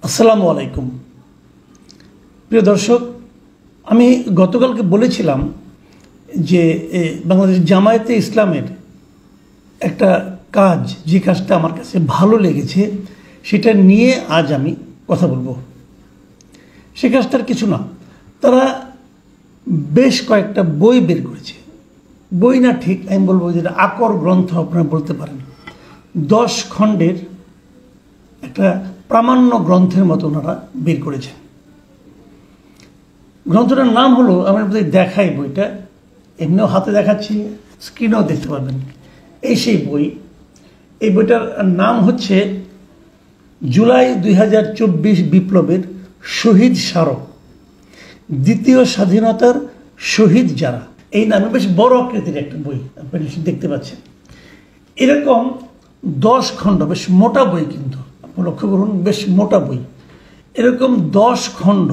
আসসালামু আলাইকুম প্রিয় দর্শক, আমি গতকালকে বলেছিলাম যে বাংলাদেশ জামায়াতে ইসলামের একটা কাজ, যে কাজটা আমার কাছে ভালো লেগেছে সেটা নিয়ে আজ আমি কথা বলবো। সে কাজটার কিছু না, তারা বেশ কয়েকটা বই বের করেছে। বই না, ঠিক আমি বলবো যেটা আকর গ্রন্থ আপনারা বলতে পারেন। 10 খণ্ডের একটা প্রামাণ্য গ্রন্থের মতো ওনারা বের করেছেন। গ্রন্থটার নাম হলো, আমি আপনাদের দেখাই বইটা, এমনিও হাতে দেখাচ্ছি, স্ক্রিনেও দেখতে পারবেন। এই সেই বই। এই বইটার নাম হচ্ছে জুলাই 2024 বিপ্লবের শহীদ স্মারক, দ্বিতীয় স্বাধীনতার শহীদ যারা। এই নামে বেশ বড় আকৃতির একটা বই, আপনি দেখতে পাচ্ছেন। এরকম 10 খণ্ড, বেশ মোটা বই, কিন্তু আপনি লক্ষ্য করুন, বেশ মোটা বই। এরকম 10 খণ্ড,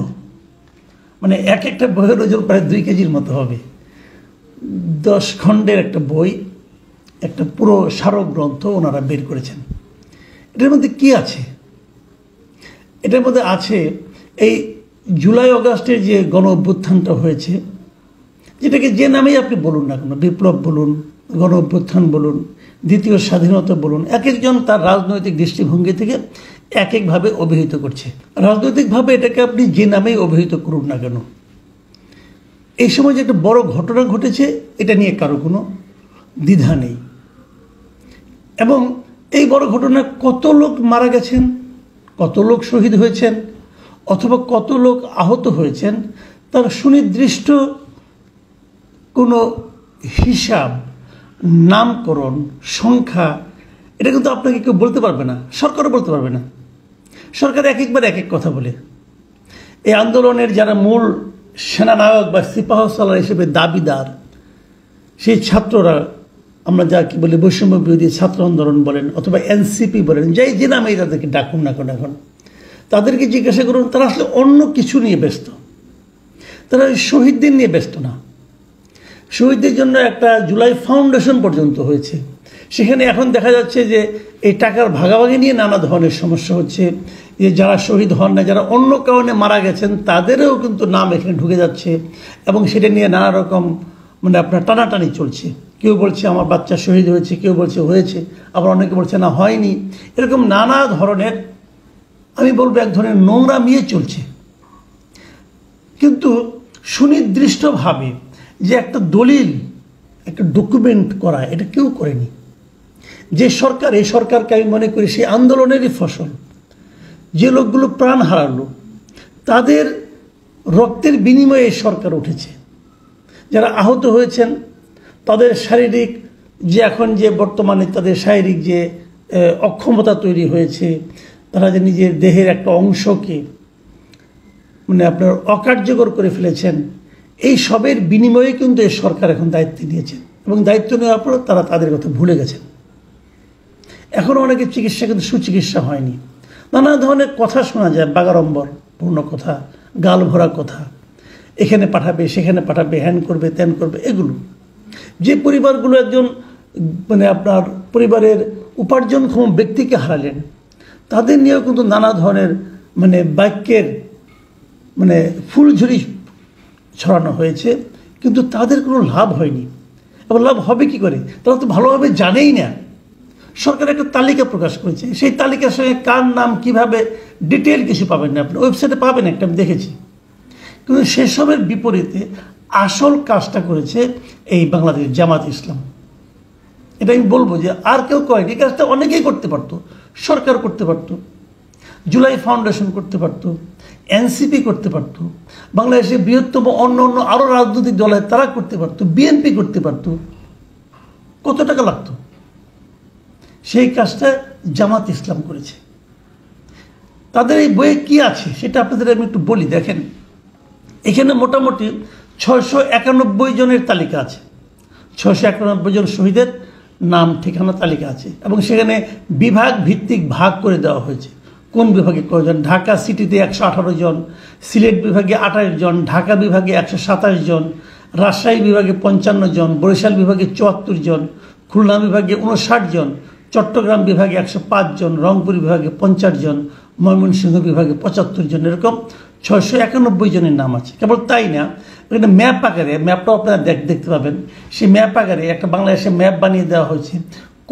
মানে এক একটা বইয়ের ওজন প্রায় 2 কেজির মতো হবে। 10 খণ্ডের একটা বই, একটা পুরো স্মারক গ্রন্থ ওনারা বের করেছেন। এটার মধ্যে কি আছে? এটার মধ্যে আছে এই জুলাই আগস্টের যে গণ অভ্যুত্থানটা হয়েছে, যেটাকে যে নামেই আপনি বলুন না কেন, বিপ্লব বলুন, গণ অভ্যুত্থান বলুন, দ্বিতীয় স্বাধীনতা বলুন, এক একজন তার রাজনৈতিক দৃষ্টিভঙ্গি থেকে এক একভাবে অভিহিত করছে। রাজনৈতিকভাবে এটাকে আপনি যে নামেই অভিহিত করুন না কেন, এই সময় যে একটা বড় ঘটনা ঘটেছে, এটা নিয়ে কারো কোনো দ্বিধা নেই। এবং এই বড় ঘটনায় কত লোক মারা গেছেন, কত লোক শহীদ হয়েছেন, অথবা কত লোক আহত হয়েছেন, তার সুনির্দিষ্ট কোনো হিসাব, নামকরণ, সংখ্যা, এটা কিন্তু আপনাকে কেউ বলতে পারবে না, সরকারও বলতে পারবে না। সরকার এক একবার এক এক কথা বলে। এই আন্দোলনের যারা মূল সেনানায়ক বা সিপাহসালার হিসেবে দাবিদার, সেই ছাত্ররা, আমরা যা কি বলি বৈষম্য বিরোধী ছাত্র আন্দোলন বলেন অথবা এনসিপি বলেন, যাই যে নামে তাদেরকে ডাকুন না কেন, এখন তাদেরকে জিজ্ঞাসা করুন, তারা আসলে অন্য কিছু নিয়ে ব্যস্ত। তারা শহীদদের নিয়ে ব্যস্ত না। শহীদদের জন্য একটা জুলাই ফাউন্ডেশন পর্যন্ত হয়েছে, সেখানে এখন দেখা যাচ্ছে যে এই টাকার ভাগাভাগি নিয়ে নানা ধরনের সমস্যা হচ্ছে। যে যারা শহীদ হন না, যারা অন্য কারণে মারা গেছেন, তাদেরও কিন্তু নাম এখানে ঢুকে যাচ্ছে, এবং সেটা নিয়ে নানা রকম মানে আপনার টানাটানি চলছে। কেউ বলছে আমার বাচ্চা শহীদ হয়েছে, কেউ বলছে হয়েছে, আবার অনেকে বলছে না হয়নি। এরকম নানা ধরনের, আমি বলবো এক ধরনের নোংরামিয়ে চলছে। কিন্তু সুনির্দিষ্টভাবে যে একটা দলিল, একটা ডকুমেন্ট করা, এটা কেউ করেনি। যে সরকার, এই সরকারকে আমি মনে করি সেই আন্দোলনেরই ফসল। যে লোকগুলো প্রাণ হারালো, তাদের রক্তের বিনিময়ে এই সরকার উঠেছে। যারা আহত হয়েছেন, তাদের শারীরিক যে এখন যে বর্তমানে তাদের শারীরিক যে অক্ষমতা তৈরি হয়েছে, তারা যে নিজের দেহের একটা অংশকে মানে আপনার অকার্যকর করে ফেলেছেন, এই সবের বিনিময়ে কিন্তু এই সরকার এখন দায়িত্ব নিয়েছেন, এবং দায়িত্ব নেওয়ার পর তারা তাদের কথা ভুলে গেছেন। এখনও অনেকের চিকিৎসা কিন্তু সুচিকিৎসা হয়নি। নানা ধরনের কথা শোনা যায়, বাগাড়ম্বর পূর্ণ কথা, গাল ভরা কথা, এখানে পাঠাবে, সেখানে পাঠাবে, হ্যান করবে, ত্যান করবে। এগুলো যে পরিবারগুলো একজন মানে আপনার পরিবারের উপার্জনক্ষম ব্যক্তিকে হারালেন, তাদের নিয়েও কিন্তু নানা ধরনের মানে বাক্যের মানে ফুলঝুরি ছড়ানো হয়েছে, কিন্তু তাদের কোনো লাভ হয়নি। এবার লাভ হবে কি করে? তারা তো ভালোভাবে জানেই না। সরকার একটা তালিকা প্রকাশ করেছে, সেই তালিকার সঙ্গে কার নাম কিভাবে ডিটেল কিছু পাবেন না, আপনি ওয়েবসাইটে পাবেন, একটা আমি দেখেছি। কিন্তু সেসবের বিপরীতে আসল কাজটা করেছে এই বাংলাদেশ জামাত ইসলাম। এটা আমি বলবো যে আর কেউ করেনি। এই কাজটা অনেকেই করতে পারতো, সরকার করতে পারতো, জুলাই ফাউন্ডেশন করতে পারতো, এনসিপি করতে পারতো, বাংলাদেশের বৃহত্তম অন্য অন্য আরও রাজনৈতিক দল তারা করতে পারতো, বিএনপি করতে পারতো। কত টাকা লাগতো? সেই কাজটা জামাত ইসলাম করেছে। তাদের এই বইয়ে কি আছে সেটা আপনাদের আমি একটু বলি। দেখেন, এখানে মোটামুটি 691 জনের তালিকা আছে। 691 জন শহীদের নাম ঠিকানা তালিকা আছে, এবং সেখানে বিভাগ ভিত্তিক ভাগ করে দেওয়া হয়েছে। কোন বিভাগে কয়জন? ঢাকা সিটিতে 118 জন, সিলেট বিভাগে 28 জন, ঢাকা বিভাগে 127 জন, রাজশাহী বিভাগে 55 জন, বরিশাল বিভাগে 74 জন, খুলনা বিভাগে 59 জন, চট্টগ্রাম বিভাগে 105 জন, রংপুর বিভাগে 50 জন, ময়মনসিংহ বিভাগে 75 জন, এরকম 691 জনের নাম আছে। কেবল তাই না, এখানে ম্যাপ আকারে, ম্যাপটাও আপনারা দেখতে পাবেন, সেই ম্যাপ আকারে একটা বাংলাদেশের ম্যাপ বানিয়ে দেওয়া হয়েছে,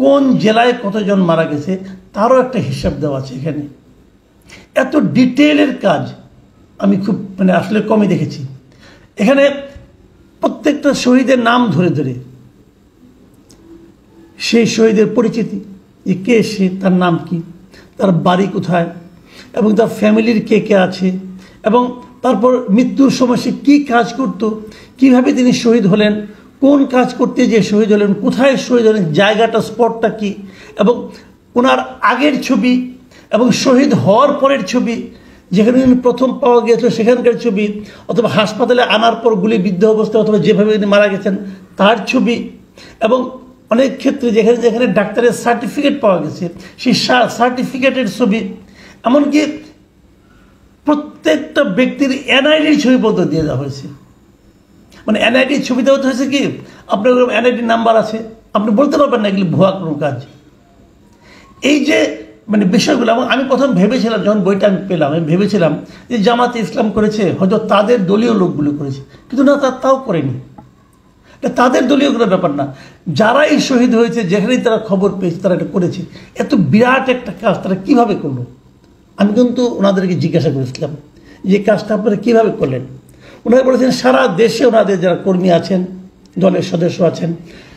কোন জেলায় কতজন মারা গেছে তারও একটা হিসাব দেওয়া আছে এখানে। এত ডিটেইলের কাজ আমি খুব আসলে কমই দেখেছি। এখানে প্রত্যেকটা শহীদের নাম ধরে ধরে সেই শহীদের পরিচিতি, যে কে সে, তার নাম কি, তার বাড়ি কোথায়, এবং তার ফ্যামিলির কে কে আছে, এবং তারপর মৃত্যুর সময় সে কী কাজ করত, কিভাবে তিনি শহীদ হলেন, কোন কাজ করতে যে শহীদ হলেন, কোথায় শহীদ হলেন, জায়গাটা, স্পটটা কি, এবং ওনার আগের ছবি এবং শহীদ হওয়ার পরের ছবি, যেখানে তিনি প্রথম পাওয়া গিয়েছিল সেখানকার ছবি, অথবা হাসপাতালে আনার পর গুলিবিদ্ধ অবস্থায় অথবা যেভাবে তিনি মারা গেছেন তার ছবি, এবং অনেক ক্ষেত্রে যেখানে যেখানে ডাক্তারের সার্টিফিকেট পাওয়া গেছে সেই সার্টিফিকেটের ছবি, এমনকি প্রত্যেকটা ব্যক্তির এনআইডির ছবি পর্যন্ত দিয়ে দেওয়া হয়েছে। এনআইডির ছবি দেওয়া হয়েছে কি, আপনার এনআইডি নাম্বার আছে, আপনি বলতে পারবেন না এগুলি ভুয়া কোনো কাজ। এই যে বিষয়গুলো, আমি প্রথম ভেবেছিলাম, যখন বইটা আমি পেলাম, আমি ভেবেছিলাম যে জামাতে ইসলাম করেছে, হয়তো তাদের দলীয় লোকগুলো করেছে, কিন্তু না, তাও করেনি। তাদের দলীয় কোনো ব্যাপার না, যারাই শহীদ হয়েছে, যেখানেই তারা খবর পেয়েছে তারা এটা করেছে। এত বিরাট একটা কাজ তারা কিভাবে করলো? আমি কিন্তু ওনাদেরকে জিজ্ঞাসা করেছিলাম যে কাজটা আপনারা কীভাবে করলেন। ওনারা বলেছেন সারা দেশে ওনাদের যারা কর্মী আছেন, দলের সদস্য আছেন,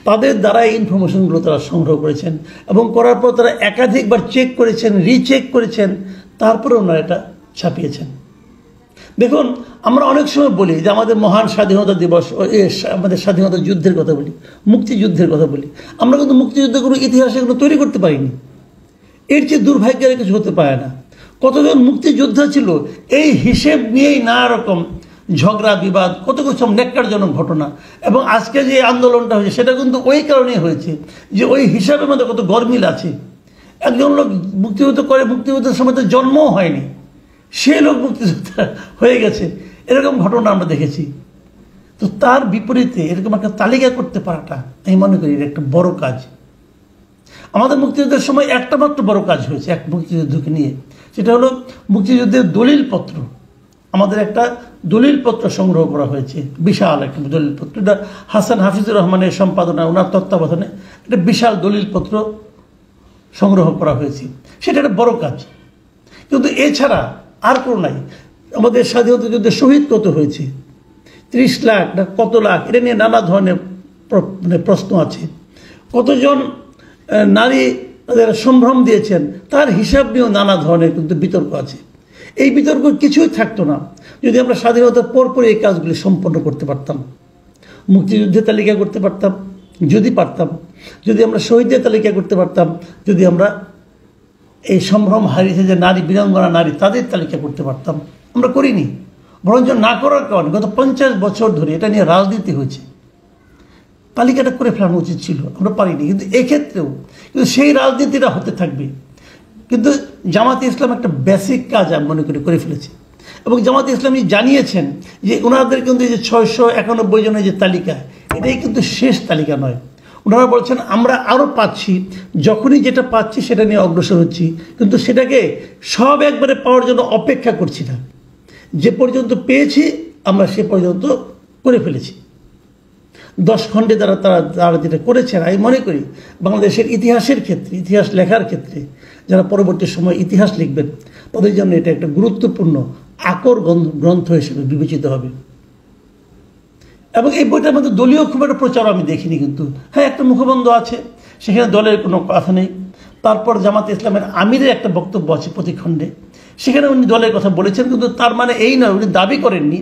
তাদের দ্বারা এই ইনফরমেশনগুলো তারা সংগ্রহ করেছেন, এবং করার পর তারা একাধিকবার চেক করেছেন, রিচেক করেছেন, তারপরে ওনারা এটা ছাপিয়েছেন। দেখুন, আমরা অনেক সময় বলি যে আমাদের মহান স্বাধীনতা দিবস, আমাদের স্বাধীনতা যুদ্ধের কথা বলি, মুক্তিযুদ্ধের কথা বলি, আমরা কিন্তু মুক্তিযুদ্ধের কোনো ইতিহাসে কোনো তৈরি করতে পারিনি। এর চেয়ে দুর্ভাগ্যের কিছু হতে পারে না। কতজন মুক্তিযোদ্ধা ছিল এই হিসেব নিয়েই নানা রকম ঝগড়া বিবাদ, কত কিছু ন্যাক্কারজনক ঘটনা, এবং আজকে যে আন্দোলনটা হয়েছে সেটা কিন্তু ওই কারণেই হয়েছে যে ওই হিসাবের মধ্যে কত গরমিল আছে। একজন লোক মুক্তিযুদ্ধ করে, মুক্তিযুদ্ধের সময় তো জন্মও হয়নি, সে লোক মুক্তিযোদ্ধা হয়ে গেছে, এরকম ঘটনা আমরা দেখেছি। তো তার বিপরীতে এরকম একটা তালিকা করতে পারাটা আমি মনে করি একটা বড় কাজ। আমাদের মুক্তিযুদ্ধের সময় একটা মাত্র বড় কাজ হয়েছে এক মুক্তিযুদ্ধকে নিয়ে, সেটা হলো মুক্তিযুদ্ধের দলিলপত্র। আমাদের একটা দলিলপত্র সংগ্রহ করা হয়েছে, বিশাল একটা দলিলপত্র, এটা হাসান হাফিজুর রহমানের সম্পাদনা, ওনার তত্ত্বাবধানে একটা বিশাল দলিলপত্র সংগ্রহ করা হয়েছে। সেটা একটা বড় কাজ, কিন্তু এছাড়া আর কোনো নাই। আমাদের স্বাধীনতা যুদ্ধে শহীদ কত হয়েছে, 30 লাখ না কত লাখ, এটা নিয়ে নানা ধরনের প্রশ্ন আছে। কতজন নারী তাদের সম্ভ্রম দিয়েছেন তার হিসাব নিয়েও নানা ধরনের কিন্তু বিতর্ক আছে। এই বিতর্ক কিছুই থাকতো না যদি আমরা স্বাধীনতার পরপরই এই কাজগুলি সম্পন্ন করতে পারতাম, মুক্তিযুদ্ধের তালিকা করতে পারতাম, যদি পারতাম, যদি আমরা শহীদদের তালিকা করতে পারতাম, যদি আমরা এই সম্ভ্রম হারিয়েছে যে নারী, বীরাঙ্গনা নারী, তাদের তালিকা করতে পারতাম। আমরা করিনি, বরঞ্চ না করার কারণে গত 50 বছর ধরে এটা নিয়ে রাজনীতি হয়েছে। তালিকাটা করে ফেলানো উচিত ছিল, আমরা পারিনি। কিন্তু এক্ষেত্রেও কিন্তু সেই রাজনীতিটা হতে থাকবে। কিন্তু জামাতে ইসলাম একটা বেসিক কাজ আমি মনে করি করে ফেলেছে, এবং জামাতে ইসলামী জানিয়েছেন যে ওনাদের কিন্তু এই যে 691 জনের যে তালিকা, এটাই কিন্তু শেষ তালিকা নয়। ওনারা বলছেন আমরা আরও পাচ্ছি, যখনই যেটা পাচ্ছি সেটা নিয়ে অগ্রসর হচ্ছি, কিন্তু সেটাকে সব একবারে পাওয়ার জন্য অপেক্ষা করছি না। যে পর্যন্ত পেয়েছি আমরা সে পর্যন্ত করে ফেলেছি। 10 খণ্ডে তারা যেটা করেছেন, আমি মনে করি বাংলাদেশের ইতিহাসের ক্ষেত্রে, ইতিহাস লেখার ক্ষেত্রে যারা পরবর্তী সময় ইতিহাস লিখবেন তাদের জন্য এটা একটা গুরুত্বপূর্ণ আকর গ্রন্থ হিসেবে বিবেচিত হবে। এবং এই বইটার মধ্যে দলীয় খুব একটা প্রচার আমি দেখিনি, কিন্তু হ্যাঁ একটা মুখবন্ধ আছে, সেখানে দলের কোনো কথা নেই। তারপর জামাতে ইসলামের আমিরের একটা বক্তব্য আছে প্রতি খণ্ডে, সেখানে উনি দলের কথা বলেছেন, কিন্তু তার মানে এই নয় উনি দাবি করেননি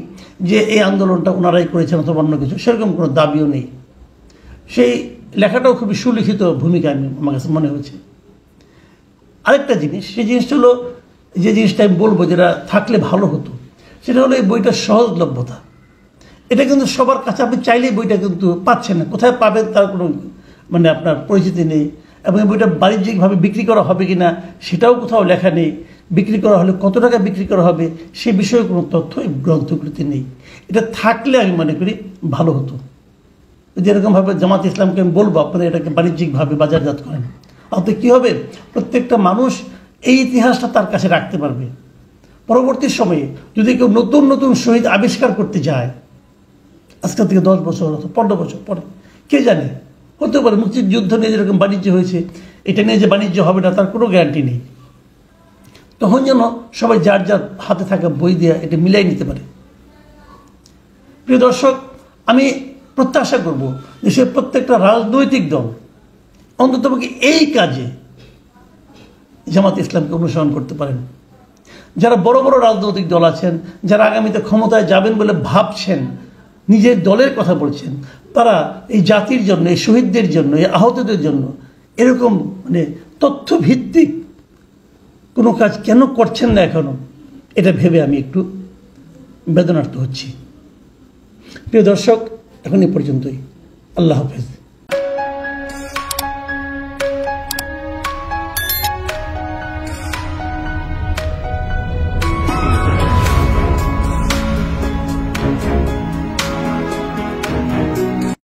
যে এই আন্দোলনটা ওনারাই করেছেন অথবা অন্য কিছু, সেরকম কোনো দাবিও নেই। সেই লেখাটাও খুবই সুলিখিত ভূমিকা আমার কাছে মনে হয়েছে। আরেকটা জিনিস, সেই জিনিসটা হলো, যে জিনিসটা আমি বলবো যেটা থাকলে ভালো হতো, সেটা হলো এই বইটার সহজলভ্যতা। এটা কিন্তু সবার কাছে আপনি চাইলেই বইটা কিন্তু পাচ্ছেন না, কোথায় পাবেন তার কোনো আপনার পরিচিতি নেই, এবং এই বইটা বাণিজ্যিকভাবে বিক্রি করা হবে কি না সেটাও কোথাও লেখা নেই, বিক্রি করা হলে কত টাকা বিক্রি করা হবে সে বিষয়ে কোনো তথ্য এই গ্রন্থগুলিতে নেই। এটা থাকলে আমি মনে করি ভালো হতো। যদি এরকমভাবে জামাত ইসলামকে আমি বলবো আপনারা এটাকে বাণিজ্যিকভাবে বাজারজাত করেন, তাতে কী হবে, প্রত্যেকটা মানুষ এই ইতিহাসটা তার কাছে রাখতে পারবে। পরবর্তী সময়ে যদি কেউ নতুন নতুন শহীদ আবিষ্কার করতে যায়, আজকাল থেকে 10 বছর অথবা 15 বছর পরে, কে জানে, হতে পারে মুক্তিযুদ্ধ নিয়ে যেরকম বাণিজ্য হয়েছে, এটা নিয়ে যে বাণিজ্য হবে না তার কোনো গ্যারান্টি নেই। তখন যেন সবাই যার যার হাতে থাকা বই দিয়ে এটা মিলাই নিতে পারে। প্রিয় দর্শক, আমি প্রত্যাশা করব দেশের প্রত্যেকটা রাজনৈতিক দল অন্ততপক্ষে এই কাজে জামাত ইসলামকে অনুসরণ করতে পারেন। যারা বড় বড় রাজনৈতিক দল আছেন, যারা আগামীতে ক্ষমতায় যাবেন বলে ভাবছেন, নিজের দলের কথা বলছেন, তারা এই জাতির জন্য, এই শহীদদের জন্য, এই আহতদের জন্য এরকম তথ্যভিত্তিক কোনো কাজ কেন করছেন না এখনো, এটা ভেবে আমি একটু বেদনার্থ হচ্ছি। প্রিয় দর্শক, এখন এ পর্যন্তই। আল্লাহ হাফেজ।